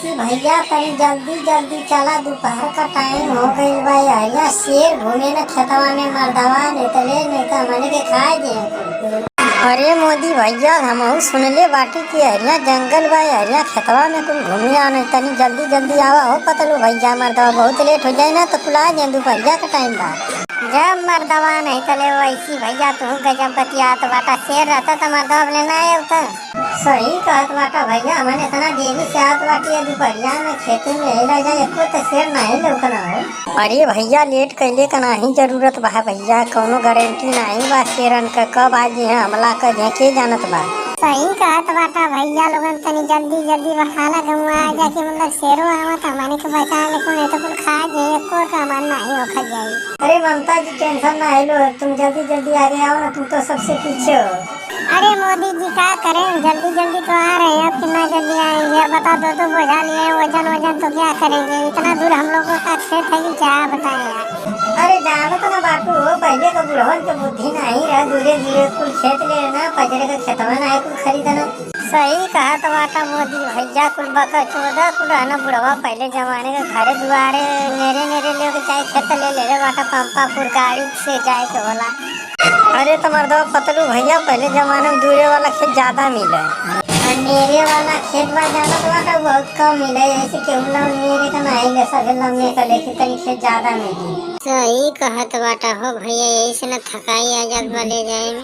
वैसी भैया तनी जल्दी जल्दी चला, दोपहर का टाइम हो गईल बा। अरिया शेर घूमे न खेतवा में मर्दवा निकले नहीं तो हमने के खाए दे। अरे मोदी भैया हमहू सुनले बाटी कि अरिया जंगल बा, अरिया खेतवा में कुल घूमे आने, तनी जल्दी जल्दी आवा हो पतलू भैया। मर्दवा बहुत लेट हो जाए ना तो कुला जाए, दोपहरिया का टाइम बा। जब मर्दवा नहीं तले वैसी भैया तू गजब बतियात बाटा। शेर रहता तो मर्दवा लेना आए होता। सही कहत बाटा भैया, हमने इतना देरी से आत बाटी दोपहरिया में खेत में रह जाए, एको तो शेर नहीं लौकना हो। अरे भैया लेट कैले का नहीं जरूरत बा भैया, कोनो गारंटी नहीं बा शेरन का कब आज है हमला कर के जानत बा। सही कहत बाटा भैया, लोगन तनी जल्दी जल्दी बहाला गवा जाके मतलब शेरो आवत हमने के बचा ले को नहीं तो कुल खा जाए, एको का मन नहीं हो खा जाए। अरे ममता जी टेंशन ना लो, तुम जल्दी जल्दी आगे आओ ना, तुम तो सबसे पीछे हो। अरे मोदी जी क्या करें, जल्दी जल्दी तो आ रहे हैं, अब कितना जल्दी आएंगे बता दो। तो बोझा लिए वजन वजन तो क्या करेंगे, इतना दूर हम लोगों का खेत है कि क्या बताएं यार। अरे जानो तो ना बापू, पहले का बुढ़वन के बुद्धि नहीं रहा, धीरे धीरे कुल खेत लेना, पजरे का खेतवा नहीं कुल खरीदना। सही कहा तो बाटा मोदी भैया, कुल बका चौदह कुल रहना बुढ़वा पहले जमाने के घरे दुआरे नेरे नेरे लोग चाहे खेत ले ले बाटा, पंपापुर गाड़ी से जाए के होला। अरे तो मर्दवा पतलू भैया, पहले जमाने में दूरे वाला खेत ज्यादा मिले, मेरे वाला खेत में जाना तो बाटा बहुत कम मिले। ऐसे केहू मेरे का नहीं ले सके, लम्बे का लेके तनी खेत ज्यादा मिली। सही कहत बाटा हो भैया, यही से न थकाई आ जात ले जाए।